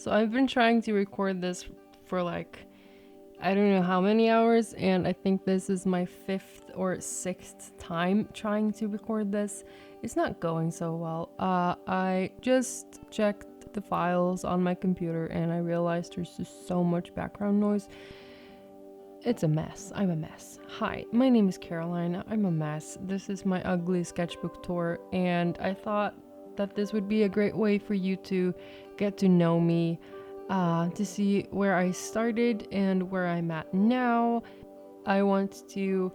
So I've been trying to record this for like, I don't know how many hours, and I think this is my 5th or 6th time trying to record this. It's not going so well. I just checked the files on my computer and I realized there's just so much background noise. It's a mess. I'm a mess. Hi, my name is Caroline. I'm a mess. This is my ugly sketchbook tour, and I thought that this would be a great way for you to get to know me, to see where I started and where I'm at now. I want to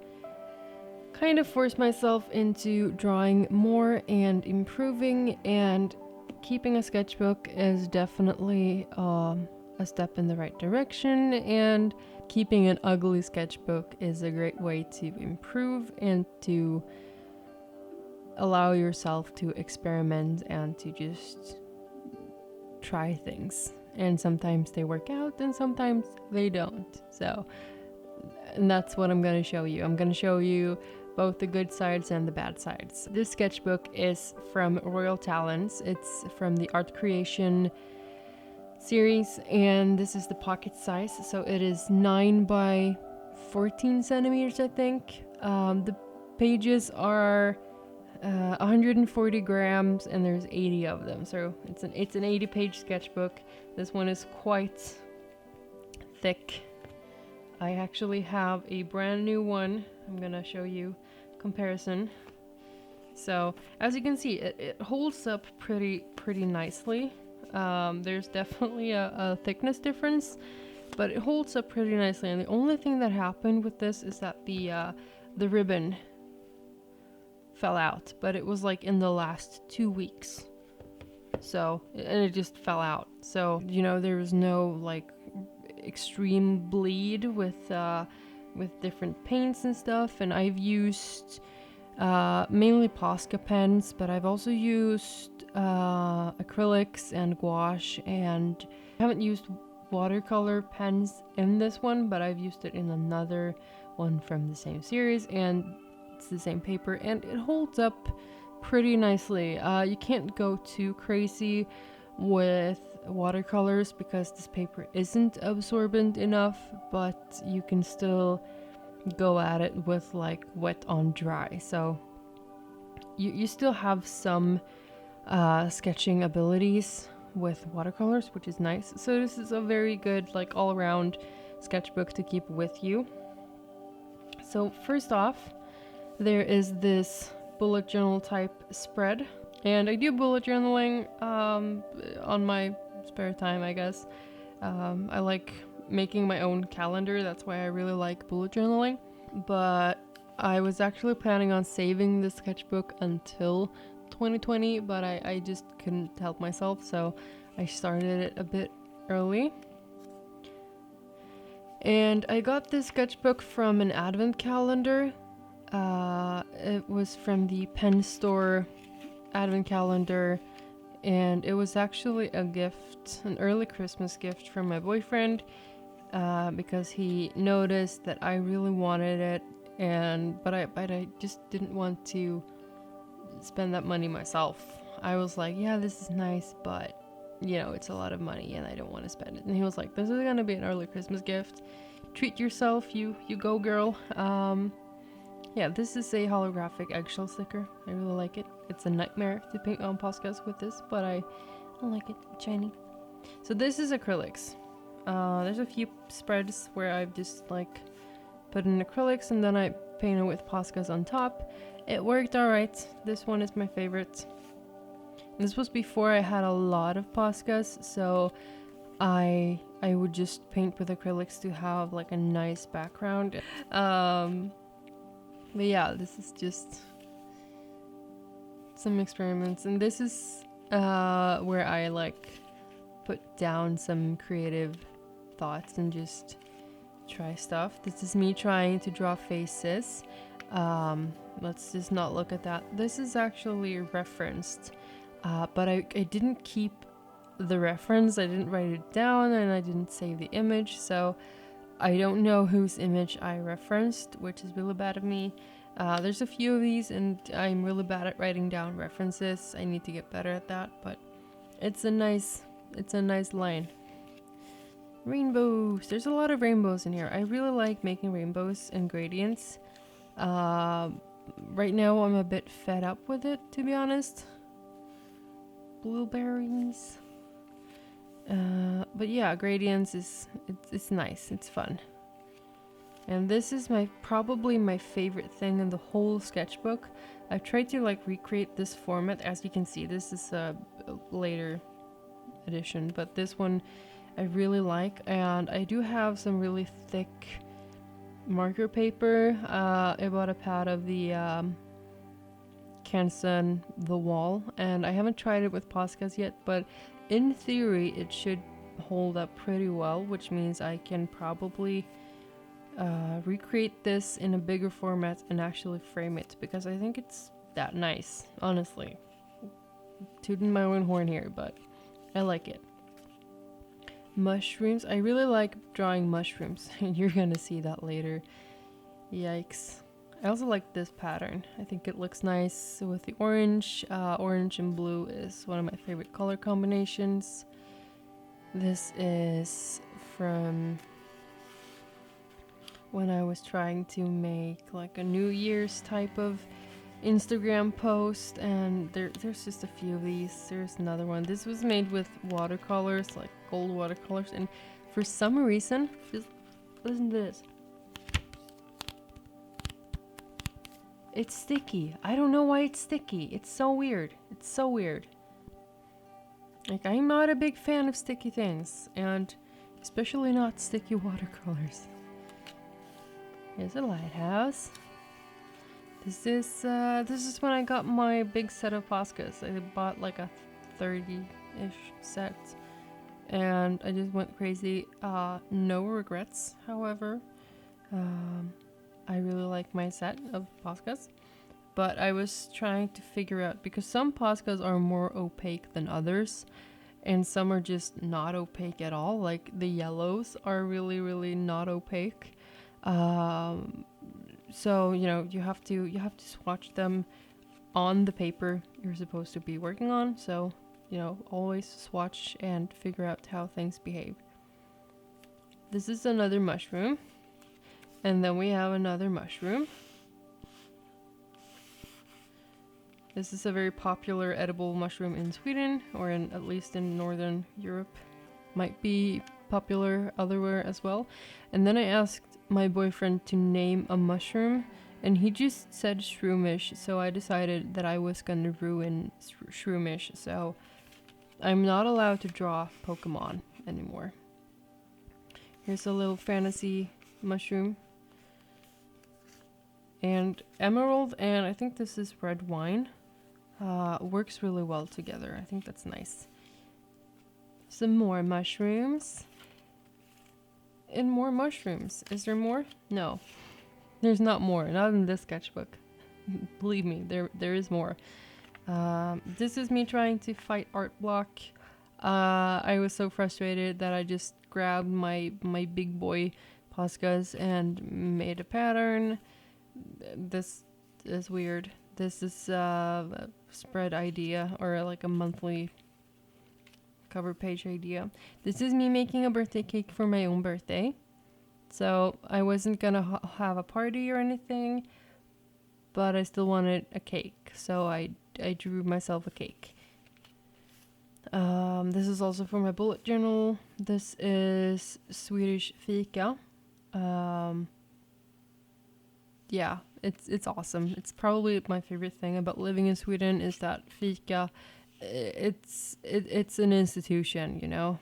kind of force myself into drawing more and improving, and keeping a sketchbook is definitely a step in the right direction, and keeping an ugly sketchbook is a great way to improve and to allow yourself to experiment and to just try things. And sometimes they work out and sometimes they don't. So, and that's what I'm going to show you. I'm going to show you both the good sides and the bad sides. This sketchbook is from Royal Talens. It's from the Art Creation series, and this is the pocket size, so it is 9 by 14 centimeters, I think. The pages are 140 grams, and there's 80 of them, so it's an 80-page sketchbook. This one is quite thick. I actually have a brand new one. I'm gonna show you comparison. So as you can see, it holds up pretty nicely. There's definitely a thickness difference, but it holds up pretty nicely. And the only thing that happened with this is that the ribbon fell out, but it was like in the last 2 weeks. So, and it just fell out. So, you know, there was no like extreme bleed with different paints and stuff. And I've used mainly Posca pens, but I've also used acrylics and gouache, and I haven't used watercolor pens in this one, but I've used it in another one from the same series, and it's the same paper, and it holds up pretty nicely. You can't go too crazy with watercolors because this paper isn't absorbent enough, but you can still go at it with like wet on dry. So you still have some sketching abilities with watercolors, which is nice. So this is a very good like all-around sketchbook to keep with you. So first off, there is this bullet journal type spread, and I do bullet journaling on my spare time, I guess. I like making my own calendar. That's why I really like bullet journaling. But I was actually planning on saving the sketchbook until 2020, but I just couldn't help myself, so I started it a bit early. And I got this sketchbook from an advent calendar. It was from the pen store advent calendar, and it was actually a gift, an early Christmas gift from my boyfriend, because he noticed that I really wanted it, but I just didn't want to spend that money myself. I was like, yeah, this is nice, but you know, it's a lot of money and I don't want to spend it. And he was like, this is gonna be an early Christmas gift. Treat yourself, you go girl. Yeah, this is a holographic eggshell sticker. I really like it. It's a nightmare to paint on Poscas with this, but I like it. It's shiny. So this is acrylics. There's a few spreads where I've just like put in acrylics and then I painted with Poscas on top. It worked alright. This one is my favorite. This was before I had a lot of Poscas, so I would just paint with acrylics to have like a nice background. But yeah, this is just some experiments, and this is where I like put down some creative thoughts and just try stuff. This is me trying to draw faces. Let's just not look at that. This is actually referenced, but I didn't keep the reference. I didn't write it down and I didn't save the image, so I don't know whose image I referenced, which is really bad of me. There's a few of these and I'm really bad at writing down references. I need to get better at that, but it's a nice It's a nice line. Rainbows. There's a lot of rainbows in here. I really like making rainbows and gradients. Right now I'm a bit fed up with it, to be honest. Blueberries. But yeah, gradients it's nice. It's fun. And this is probably my favorite thing in the whole sketchbook. I've tried to like recreate this format. As you can see, this is a later edition, but this one I really like, and I do have some really thick marker paper. I bought a pad of the Canon The Wall, and I haven't tried it with Poscas yet, but in theory it should hold up pretty well, which means I can probably recreate this in a bigger format and actually frame it, because I think it's that nice, honestly. Tooting my own horn here, but I like it. Mushrooms. I really like drawing mushrooms. You're gonna see that later. Yikes. I also like this pattern. I think it looks nice with the orange. Orange and blue is one of my favorite color combinations. This is from when I was trying to make like a New Year's type of Instagram post, and there's just a few of these. There's another one. This was made with watercolors, like gold watercolors, and for some reason, just listen to this. It's sticky. I don't know why it's sticky. It's so weird. It's so weird. Like, I'm not a big fan of sticky things, and especially not sticky watercolors. Here's a lighthouse. This is when I got my big set of Poscas. I bought like a 30-ish set, and I just went crazy. No regrets, however. I really like my set of Poscas, but I was trying to figure out, because some Poscas are more opaque than others, and some are just not opaque at all. Like the yellows are really, really not opaque. So, you know, you have to swatch them on the paper you're supposed to be working on. So, you know, always swatch and figure out how things behave. This is another mushroom. And then we have another mushroom. This is a very popular edible mushroom in Sweden, or at least in Northern Europe. Might be popular elsewhere as well. And then I asked my boyfriend to name a mushroom, and he just said shroomish, so I decided that I was gonna ruin shroomish, so I'm not allowed to draw Pokemon anymore. Here's a little fantasy mushroom. And emerald, and I think this is red wine, works really well together. I think that's nice. Some more mushrooms. And more mushrooms. Is there more? No. There's not more. Not in this sketchbook. Believe me, there is more. This is me trying to fight art block. I was so frustrated that I just grabbed my big boy Poscas and made a pattern. This is weird. This is a spread idea, or like a monthly cover page idea. This is me making a birthday cake for my own birthday. So I wasn't gonna have a party or anything, but I still wanted a cake. So I drew myself a cake. This is also for my bullet journal. This is Swedish fika. Yeah, it's awesome. It's probably my favorite thing about living in Sweden is that fika, it's an institution, you know.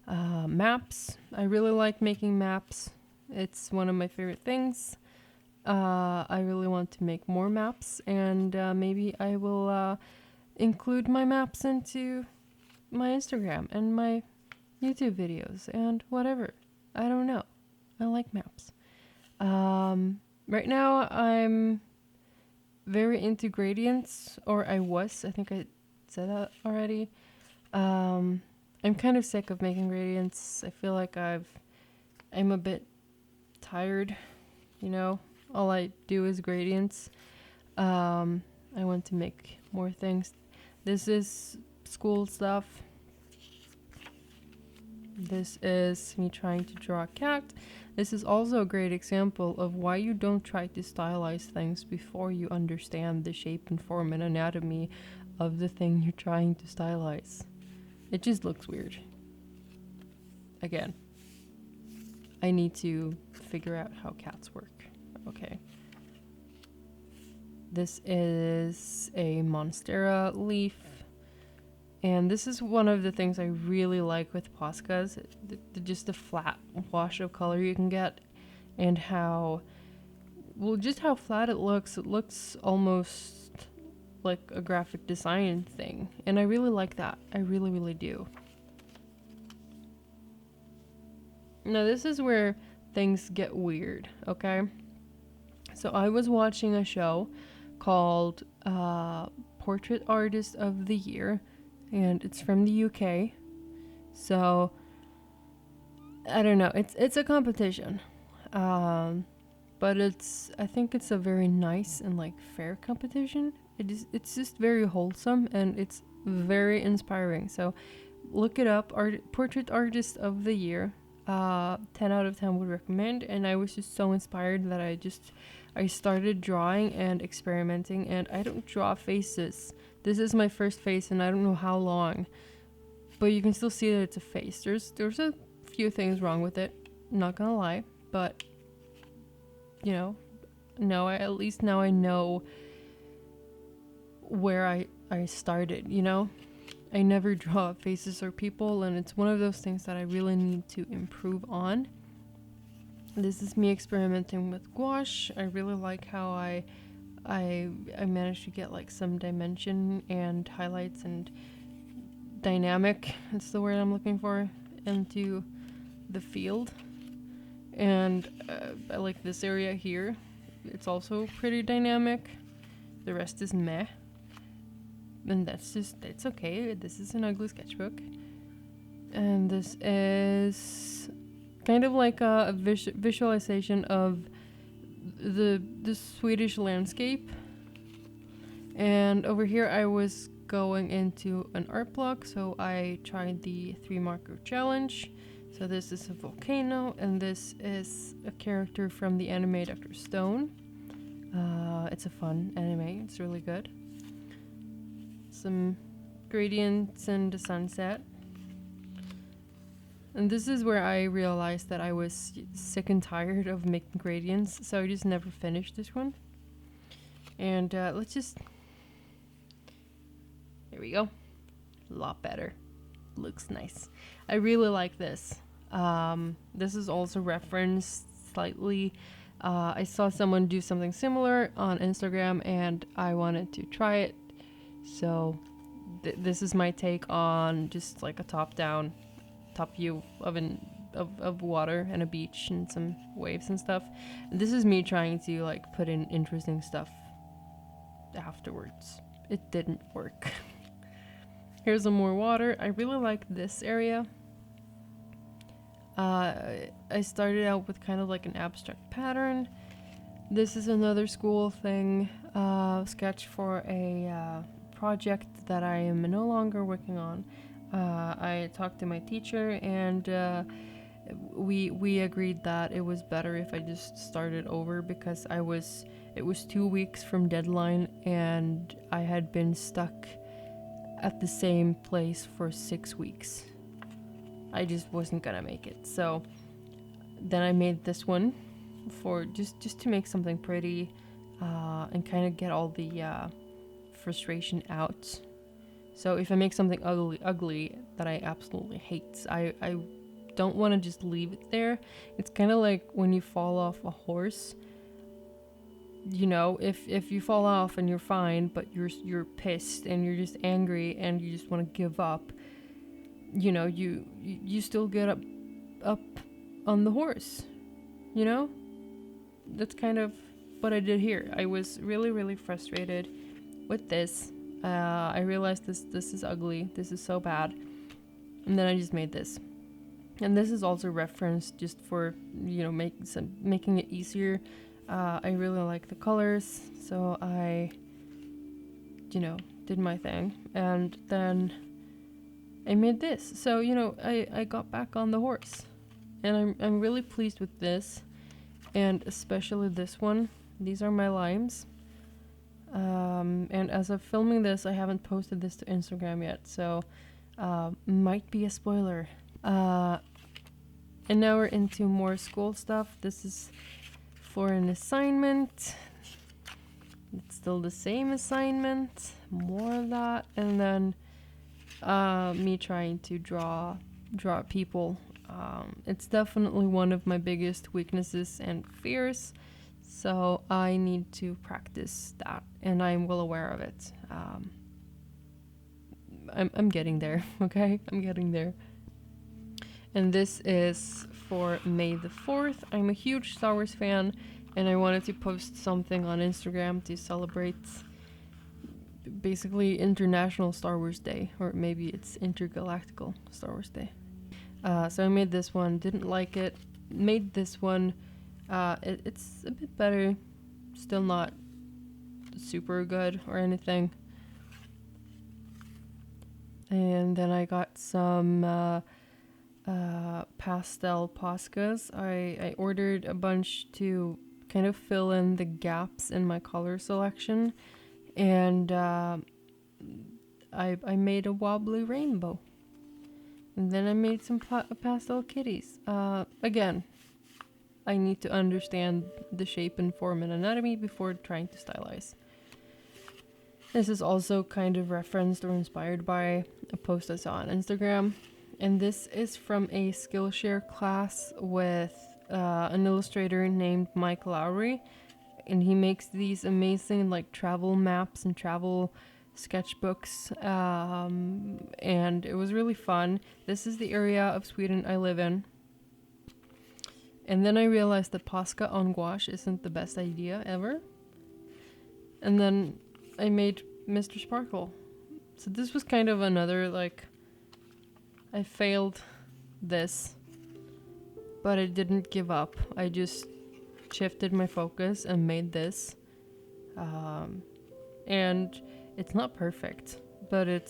Maps. I really like making maps. It's one of my favorite things. I really want to make more maps, and maybe I will include my maps into my Instagram and my YouTube videos and whatever. I don't know. I like maps. Right now I'm very into gradients, or I was. I think I said that already. I'm kind of sick of making gradients. I feel like I'm a bit tired, you know. All I do is gradients. I want to make more things. This is school stuff. This is me trying to draw a cat. This is also a great example of why you don't try to stylize things before you understand the shape and form and anatomy of the thing you're trying to stylize. It just looks weird. Again, I need to figure out how cats work. Okay. This is a Monstera leaf. And this is one of the things I really like with Poscas, just the flat wash of color you can get, and how, well, just how flat it looks. It looks almost like a graphic design thing, and I really like that. I really, really do. Now this is where things get weird, okay? So I was watching a show called Portrait Artist of the Year, and it's from the UK. So I don't know, it's a competition, but I think it's a very nice and like fair competition. It's just very wholesome and it's very inspiring. So look it up, Portrait Artist of the Year. 10 out of 10 would recommend, and I was just so inspired that I started drawing and experimenting. And I don't draw faces. This is my first face and I don't know how long, but you can still see that it's a face. There's a few things wrong with it, not gonna lie, but you know, at least now I know where I started, you know? I never draw faces or people, and it's one of those things that I really need to improve on. This is me experimenting with gouache. I really like how I managed to get like some dimension and highlights and dynamic, that's the word I'm looking for, into the field. And I like this area here. It's also pretty dynamic. The rest is meh. And it's okay. This is an ugly sketchbook. And this is kind of like a visualization of the Swedish landscape. And over here I was going into an art block, so I tried the 3 marker challenge. So this is a volcano, and this is a character from the anime Dr. Stone. It's a fun anime, it's really good. Some gradients and a sunset. And this is where I realized that I was sick and tired of making gradients, so I just never finished this one. And let's just... There we go. A lot better. Looks nice. I really like this. This is also referenced slightly. I saw someone do something similar on Instagram and I wanted to try it. So this is my take on just like a top view of water and a beach and some waves and stuff. And this is me trying to like put in interesting stuff afterwards. It didn't work. Here's some more water. I really like this area. I started out with kind of like an abstract pattern. This is another school thing, sketch for a project that I am no longer working on. I talked to my teacher and we agreed that it was better if I just started over because it was 2 weeks from deadline and I had been stuck at the same place for 6 weeks. I just wasn't gonna make it. So then I made this one for just to make something pretty and kind of get all the frustration out. So if I make something ugly that I absolutely hate, I don't want to just leave it there. It's kind of like when you fall off a horse. You know, if you fall off and you're fine, but you're pissed and you're just angry and you just want to give up, you know, you still get up on the horse, you know? That's kind of what I did here. I was really, really frustrated with this. I realized this is ugly. This is so bad. And then I just made this. And this is also referenced just for, you know, making it easier. I really like the colors, so I, you know, did my thing. And then I made this. So, you know, I got back on the horse. And I'm really pleased with this. And especially this one. These are my limes. And as of filming this, I haven't posted this to Instagram yet. So, might be a spoiler. And now we're into more school stuff. This is for an assignment. It's still the same assignment. More of that. And then me trying to draw people. It's definitely one of my biggest weaknesses and fears. So I need to practice that. And I'm well aware of it. I'm getting there, okay? I'm getting there. And this is for May the 4th. I'm a huge Star Wars fan, and I wanted to post something on Instagram to celebrate basically International Star Wars Day, or maybe it's Intergalactical Star Wars Day. So I made this one, didn't like it, made this one. It's a bit better, still not super good or anything. And then I got some pastel Poscas. I ordered a bunch to kind of fill in the gaps in my color selection, and I made a wobbly rainbow. And then I made some pastel kitties. Again, I need to understand the shape and form and anatomy before trying to stylize. This is also kind of referenced or inspired by a post I saw on Instagram. And this is from a Skillshare class with an illustrator named Mike Lowry. And he makes these amazing like travel maps and travel sketchbooks. And it was really fun. This is the area of Sweden I live in. And then I realized that Posca on gouache isn't the best idea ever. And then I made Mr. Sparkle. So this was kind of another, like, I failed this, but I didn't give up. I just shifted my focus and made this. And it's not perfect, but it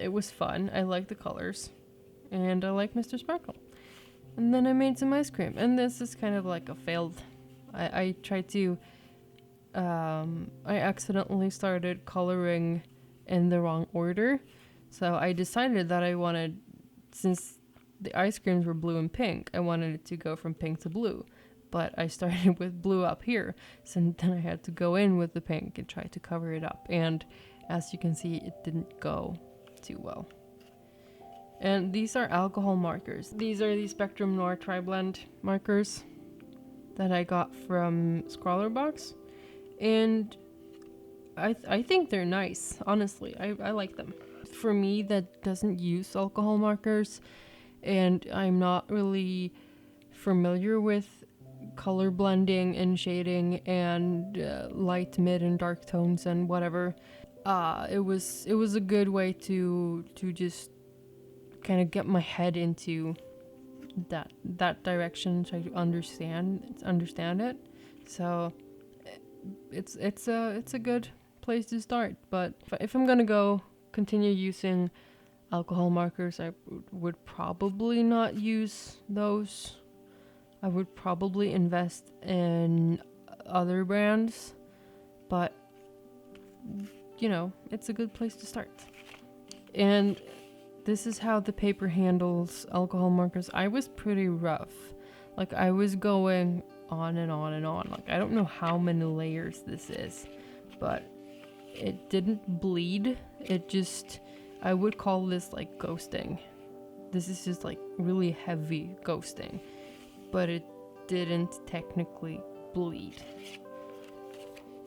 was fun. I like the colors, and I like Mr. Sparkle. And then I made some ice cream, and this is kind of like a failed. I tried to. I accidentally started coloring in the wrong order, so I decided that I wanted, since the ice creams were blue and pink, I wanted it to go from pink to blue. But I started with blue up here, so then I had to go in with the pink and try to cover it up. And as you can see, it didn't go too well. And these are alcohol markers. These are the Spectrum Noir Tri-Blend markers that I got from Scrawlrbox. And I think they're nice, honestly. I like them. For me, that doesn't use alcohol markers, and I'm not really familiar with color blending and shading and light, mid, and dark tones and whatever. It was a good way to just kind of get my head into that direction, try to understand it. So it's a good place to start. But if I'm gonna continue using alcohol markers, I would probably not use those. I would probably invest in other brands, but you know, it's a good place to start. And this is how the paper handles alcohol markers. I was pretty rough. Like, I was going on and on and on. Like, I don't know how many layers this is, but it didn't bleed. It just, I would call this like ghosting. This is just like really heavy ghosting, but it didn't technically bleed.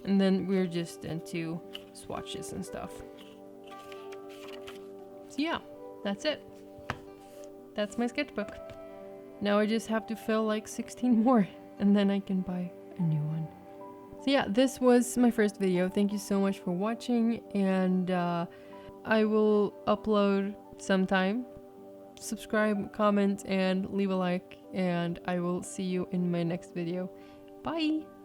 And then we're just into swatches and stuff. So yeah, that's it. That's my sketchbook. Now I just have to fill like 16 more, and then I can buy a new one. So yeah, this was my first video. Thank you so much for watching, and I will upload sometime. Subscribe, comment, and leave a like, and I will see you in my next video. Bye!